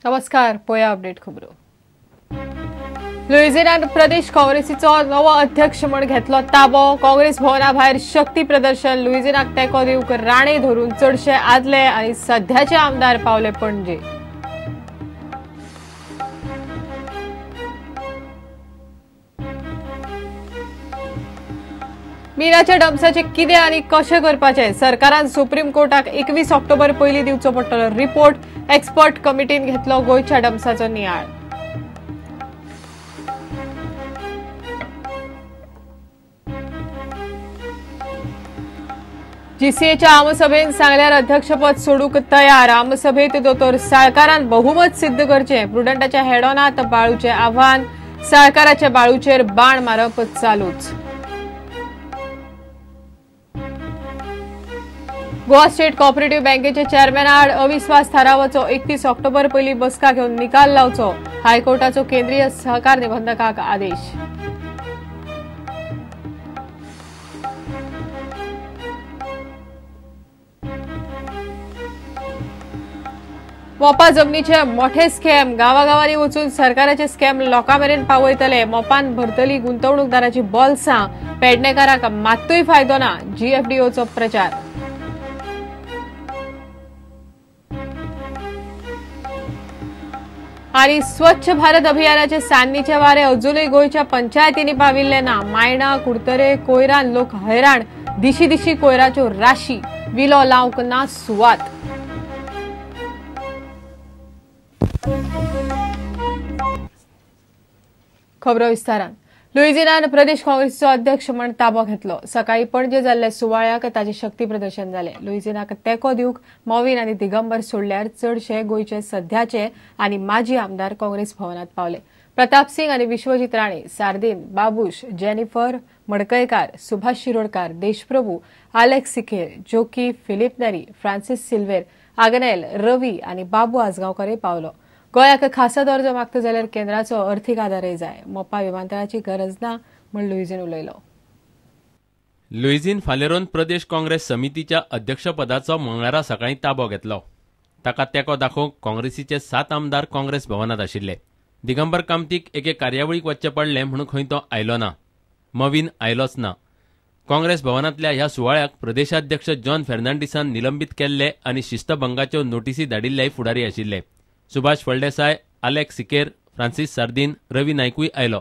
नमस्कार, पोया अपडेट खबरो। लुइजियाना प्रदेश काँग्रेसीचो नवो अध्यक्ष म्हूण घेतलो ताबो। काँग्रेस भवना भायर शक्ती प्रदर्शन। लुइजियानाक तेंको दिवंक राणे धरून चडशे आदले आनी सध्याचे आमदार पावले पणजे। मिराच्या डम्प्साचे कितें आनी कशें करपाचें सरकारान सुप्रीम कोर्टाक 21 ऑक्टोबर पयलीं दिवचो पडटलो रिपोर्ट। एक्सपर्ट कमिटीन घेतलो गोंयच्या डम्प्साचो नियाळ। जीसीएच्या आमसभेन सांगल्यार अध्यक्षपद सोडूंक तयार। आमसभेत दोतोर साळकारान बहुमत सिद्ध करचें। प्रुडंटाच्या हेडोनात बाळूचे आव्हान। साळकाराच्या बाळूचेर बाण मारप चालूच। गोवा स्टेट कोऑपरेटिव्ह बँकेचे चेअरमॅन आड अविश्वास थारावाचो 31 ऑक्टोबर पयली बसका घेवन निकाल लावचो। हायकोर्टाचो केंद्रीय सहकार निबंधकाक आदेश। मोपा जमनीचे मोठे स्कॅम। गावागावांनी वचून सरकाराचे स्कॅम लोकांमेरेन पावयतले। मोपान भरतली गुंतवणूकदाराची बॉल्सां। पेडणेकारांक मात्तूय फायदो ना। जीएफडीओचो प्रचार। आणि स्वच्छ भारत अभियानाचे सान्नीचे वारे अजूनही गोयच्या पंचायतींनी पाविल्ले ना। मायणा, कुडतरे, कोयरान लोक हैराण। दिशी दिशी कोयराच्यो राशी। विलो लावंक ना सुवात। खबरो विस्तारान। लुइजियाना प्रदेश काँग्रेसीचो अध्यक्ष म्हूण ताबो घेतलो। सकाळी पणजे जाल्ल्या सुवाळ्याक ताचे शक्ती प्रदर्शन जालें। लुइजियानाक तेंको दिवंक मॉविन आनी दिगंबर सोडल्यार चडशे गोंयचे सध्याचे आनी माजी आमदार काँग्रेस भवनात पावले। प्रताप सिंग आनी विश्वजीत राणे, सार्दीन, बाबूश, जेनिफर मडकयकार, सुभाष शिरोडकार, देशप्रभू, आलेक्स सिकेर, जोकी, फिलिप नरी, फ्रांसिस सिल्वेर, आग्नेल, रवी आनी बाबू आजगांवकर पावलो। गोंयाक खासा दर्जो मागता जाल्यार केंद्राचो अर्थीक आदारय जाय। मोपा विमानतळाची गरज ना म्हूण लुइजीन उलयलो। लुइजीन फालेरोन प्रदेश काँग्रेस समितीच्या अध्यक्षपदाचो मंगळारा सकाळी ताबो घेतलो। ताका तेंको दाखोवंक काँग्रेसीचे 7 आमदार काँग्रेस भवनात आशिल्ले। दिगंबर कामतीक एके कार्यावळीक वचचें पडलें म्हणून खंय तो आयलो ना। मवीन आयलोच ना। काँग्रेस भवनांतल्या ह्या सुवाळ्याक प्रदेशाध्यक्ष जॉन फर्नांडिसान निलंबित केल्ले आनी शिस्तभंगाच्यो नोटीसी धाडिल्लेय फुडारी आशिल्ले। सुभाष फळदेसाय, आलेक्स सिकेर, फ्रांसीस सार्दीन, रवी नायकूय आयलो।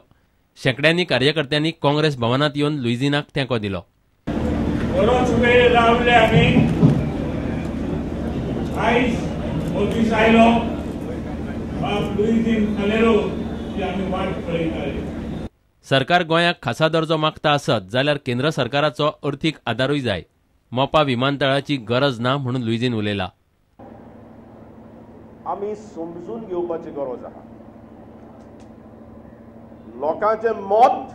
शेंकड्यांनी कार्यकर्त्यांनी काँग्रेस भवनात येवन लुइजियानाक तेंको दिलो। बरोच वेळ लावले आम्ही। आयज नोटीस आयलो लुइजियाना फालेरो जी आम्ही वाट पळयताले। सरकार गोंयाक खासा दर्जो मागता आसत जाल्यार केंद्र सरकाराचो अर्थीक आदारूय जाय। मोपा विमानतळाची गरज ना म्हणून लुइजियान उलयला। आम्ही समजून घेवपाची गरज आहा। लोकांचे मत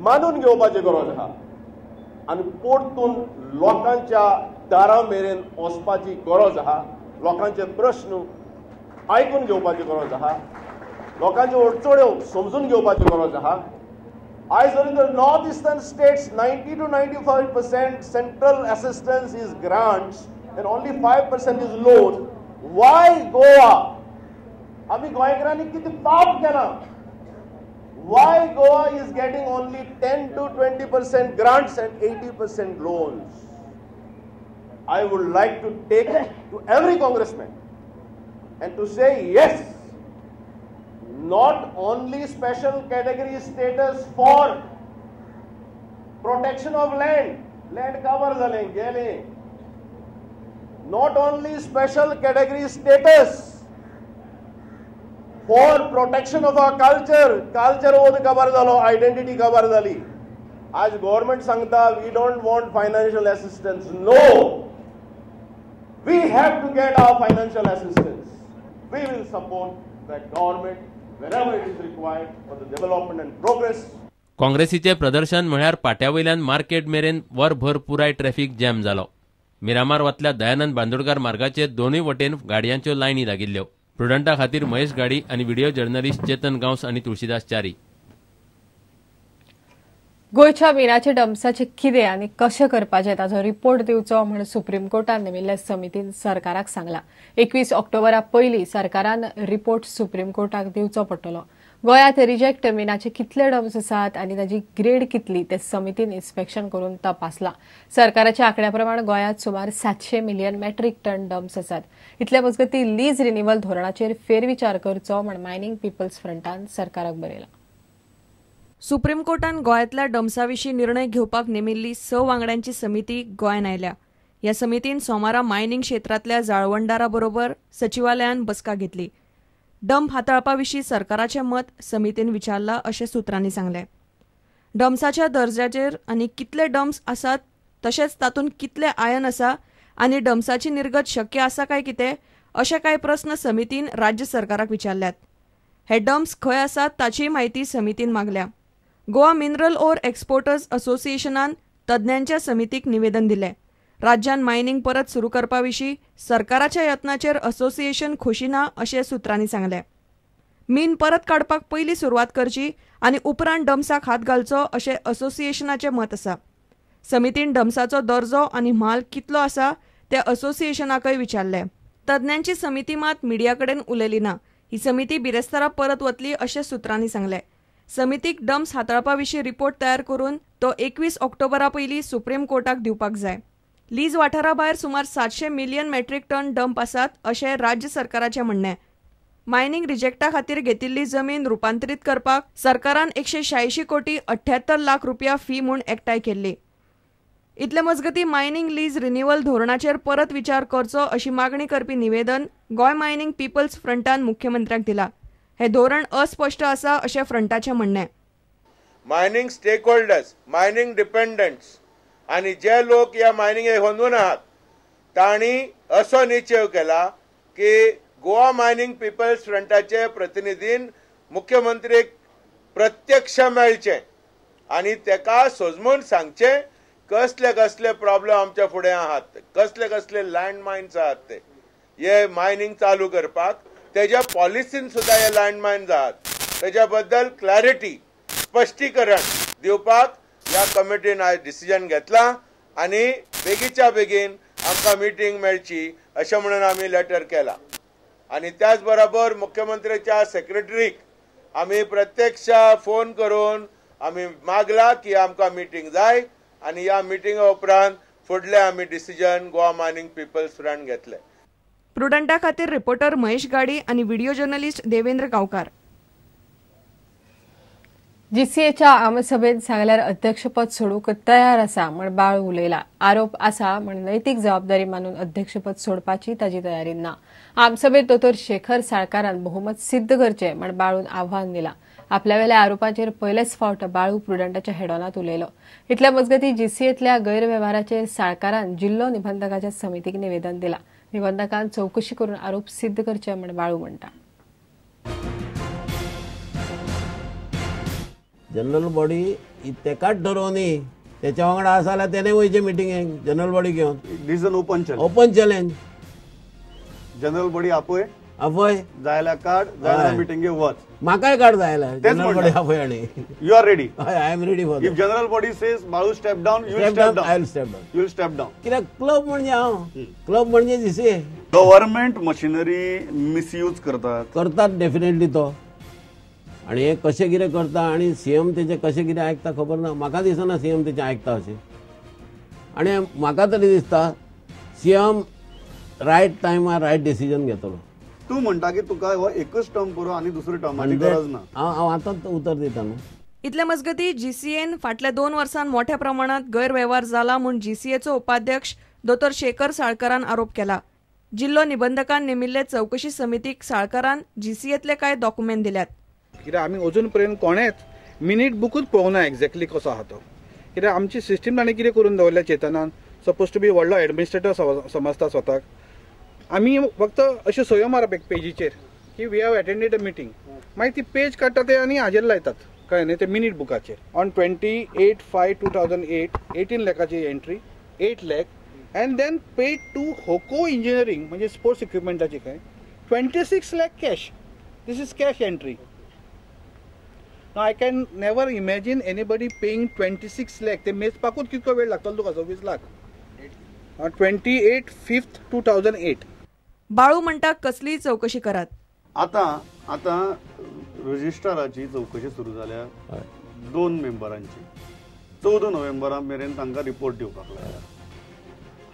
मानून घेवपाची गरज आहा आनी परतून लोकांच्या दारा मेरेन वचपाची गरज आहा। लोकांचे प्रश्न आयकून घेवपाची गरज आहा। लोकांच्यो अडचण्यो समजून घेवपाची गरज आहा। आयज in the north eastern states 90 to 95% central assistance is grants and only 5% is loan. Why Goa? आम्ही गोंयकारांनी किती पाप केला? Why Goa is getting only 10 to 20% grants and 80% loans? I would like to take to every congressman and to say yes, not only special category status for protection of land cover zale gele. Not only special category status for protection of our culture oath cover zalo, identity cover zali. As government sangta we don't want financial assistance. No, we have to get our financial assistance. We will support the government wherever it is required for the development and progress. काँग्रेसीचे प्रदर्शन म्हळ्यार पाट्यावयल्यान market मेरेन वरभर पुराय traffic jam जालो। मिरामार वतल्या दयानंद बांदोडकार मार्गाचे दोनूय वटेन गाडयांच्यो लायनी लागिल्ल्यो। प्रुडंटा खातीर महेश गाडी आनी व्हिडिओ जर्नलिस्ट चेतन गांवस आनी तुळशीदास च्यारी। गोयच्या मिनाचे डम्प्साचे कितें आनी कशें करपाचें ताचो रिपोर्ट दिवचो म्हण सुप्रीम कोर्टान नेमिल्ल्या समितीन सरकाराक सांगला. 21 ऑक्टोबरा पयलीं सरकारान रिपोर्ट सुप्रीम कोर्टाक दिवचो पडटलो. गोंयांत रिजेक्ट मिनाचे कितले डम्प्स आसात आनी ताची ग्रेड कितली ते समितीन इन्स्पेक्शन करून तपासला. सरकाराच्या आंकड्या प्रमाण गोंयांत सुमार 700 मिलियन मेट्रीक टन डम्प्स आसात. इतले मजगतीं लीज रिन्युअल धोरणाचेर फेरविचार करचो म्हण मायनिंग पीपल्स फ्रंटान सरकाराक बरयला. सुप्रीम कोर्टान गोंयांतल्या डम्प्साविशीं निर्णय घेवपाक नेमिल्ली 6 वांगड्यांची समिती गोंयांत आयल्या. ह्या समितीन सोमारा मायनिंग क्षेत्रांतल्या जाळवणदारां सचिवालयान बसका घेतली. डंप हाताळपाविशीं सरकाराचें मत समितीन विचारलां अशें सुत्रांनी सांगलें. डम्प्साच्या दर्ज्याचेर आनी कितले डम्प्स आसात तशेंच तातूंत कितले आयन आसा आनी डम्प्साची निर्गत शक्य आसा काय कितें अशे कांय प्रस्न समितीन राज्य सरकाराक विचारल्यात. हे डम्प्स खंय आसात ताचीय म्हायती समितीन मागल्या. गोवा मिनरल ओर एक्सपोर्टर्स असोसिएशनान तज्ञांच्या समितीक निवेदन दिलें. राज्यान मायनिंग परत सुरू करपाविशीं सरकाराच्या यत्नाचेर असोसिएशन खोशी ना अशें सुत्रांनी सांगलें. मीन परत काडपाक पयलीं सुरवात करची आनी उपरांत डम्प्साक हात घालचो अशें असोसिएशनाचें मत आसा. समितीन डम्प्साचो दर्जो आनी म्हाल कितलो आसा ते असोसिएशनाकय विचारलें. तज्ञांची समिती मात मिडिया कडेन उलयली ना. ही समिती बिरेस्तारा परत वतली अशें सुत्रांनी सांगलें. समितीक डम्प्स हाताळपाविशीं रिपोर्ट तयार करून तो 21 ऑक्टोबरा पयलीं सुप्रीम कोर्टाक दिवपाक जाय. लीज वाठारा भायर सुमार 700 मिलियन मेट्रीक टन डंप आसात अशें राज्य सरकाराचें म्हणणें. मायनिंग रिजेक्टा खातीर घेतिल्ली जमीन रुपांतरीत करपाक सरकारान 186 कोटी 78 लाख रुपया फी म्हूण एकठांय केल्ली. इतले मजगतीं मायनिंग लीज रिन्युअल धोरणाचेर परत विचार करचो अशी मागणी करपी निवेदन गोंय मायनिंग पीपल्स फ्रंटान मुख्यमंत्र्याक दिला. हे धोरण अस्पश्ट आसा अशें फ्रंटाचें म्हणणें. मायनिंग स्टेक होल्डर्स, मायनिंग डिपेंडंट्स आणि जे लोक या मायनिंगेक होंदून आहात तांणी असो निश्चय केला की गोवा मायनिंग पीपल्स फ्रंटाचे प्रतिनिधीन मुख्यमंत्रीक प्रत्यक्ष मेळचे आणि तेका सोजमून सांगचे कसले कसले प्रॉब्लेम आमच्या फुडें आहात, कसले कसले लँड मायन्स आहात ते हे मायनिंग चालू करपाक. तेज्या पॉलिसीन सुद्धा हे लँड मायन्स आहात तेज्या बद्दल क्लॅरिटी स्पश्टीकरण दिवपाक ह्या कमिटीन आज डिसिजन घेतला आणि बेगीच्या बेगीन आमकां मिटींग मेळची अशें म्हणून आमी लेटर केला. आणि त्याच बरोबर मुख्यमंत्र्याच्या सेक्रेटरीक आमी प्रत्यक्ष फोन करून आमी मागला की आमकां मिटींग जाय आणि ह्या मिटींगा उपरांत फुडले आमी decision Goa mining people's front घेतले. प्रुडंटा खातीर रिपोर्टर महेश गाडी आणि व्हिडिओ जर्नलिस्ट देवेंद्र गांवकार. जीसीएच्या आमसभेत सांगल्यार अध्यक्षपद सोडूंक तयार आसा म्हण बाळू उलयला. आरोप आसा म्हण नैतीक जबाबदारी मानून अध्यक्षपद सोडपाची ताची तयारी ना. आमसभेत दोतोर शेखर साळकारान बहुमत सिद्ध करचे म्हण बाळून आव्हान दिला. आपल्या वेल्या आरोपाचेर पयलेच फावट बाळू प्रुडंटाच्या हेडॉनात उलयलो. इतल्या मजगती जीसीएतल्या गैरव्यवहाराचेर साळकारान जिल्लो निबंधकाच्या समितीक निवेदन दिला. निबंधकान चौकशी करून आरोप सिद्ध करचे म्हण बाळू म्हणटा. जनरल बॉडी तेकाच ठरोवनी त्याच्या वांगडा आसा जाल्यार तेणे वयचे मिटिंगेक जनरल बॉडी घेवन. Decision open challenge. General body आपय जायला कार्ड जायला मिटिंगेक वच. म्हाकाय कार्ड जायला जनरल बॉडी आपय आणि you are ready. I am ready for. If general body says Balu step down you will step down. I will step down. You will step down. कित्याक club म्हणजे हांव क्लब म्हणजे जीसीए. गव्हर्नमेंट मशिनरी मिसयूज करतात definitely तो. आणि हे कशें कितें करता आणि सीएम तेचे कशें कितें आयकता खबर ना. म्हाका दिसना सीएम तेचे आयकता अशें. आणि म्हाका तरी दिसता सीएम रायट टायमार रायट डिसिजन घेतलो. तू म्हणटा की तुका हो एकच टर्म पुरो आणि दुसरी टर्माची गरज ना. हांव आतांच उतर दिता न्हू. इतले मजगती जीसीएन फाटल्या 2 वर्सांत मोठ्या प्रमाणात गैरव्यवहार जाला म्हूण जीसीएचो उपाध्यक्ष दोतोर शेखर साळकारान आरोप केला. जिल्लो निबंधकान नेमिल्ले चौकशी समितीक साळकारान जीसीएतले कांय डॉक्युमेंट दिल्यात. कित्याक आमी अजून पर्यंत कोणेच मिनीट बुकूच पळोवंक ना एक्झॅक्टली कसो आहा तो. कित्याक आमची सिस्टीम ताणें कितें करून दवरल्या चेतनान. सपोज टू बी व्हडलो एडमिनिस्ट्रेटर समजता स्वताक. आमी फक्त अश्यो सयो मारप एक पेजीचेर की we have attended a meeting. मागीर ती पेज काडटा ते आनी हाजेर लायतात कळ्ळें न्ही ते मिनीट बुकाचेर. ऑन 28/5/2008 18 लाखाची entry 8 lakh and then paid to Hoko engineering म्हणजे स्पोर्ट्स इक्विपमेंटाची काय 26 lakh cash. This is cash entry. Now I can never imagine anybody paying 26 lakh. ते मेजपाकूच कितको वेळ लागतलो तुका 26 लाख. 28/5/2008. बाळू म्हणटा कसलीय चौकशी करात. आता रजिस्ट्राराची चौकशी सुरू जाल्या 2 मेंबरांची. 14 नोव्हेंबरा मेरेन तांकां रिपोर्ट दिवपाक लायला.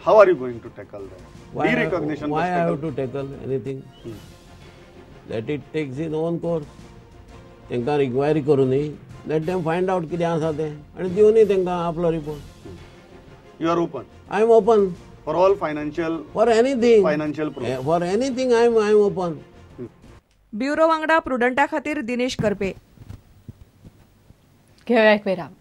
How are you going to tackle that? Derecognition. Why I have to tackle anything? Let it takes its own course. तांकां रिक्वायरी करूनी लेट देम फायंड आउट कितें आसा तें आनी दिवनी तांकां आपलो report. You are open. I am open For all financial. for anything. Financial proof. For anything I am open. Bureau वांगडा प्रुडंटा खातीर दिनेश करपे. घेऊया एक विराम.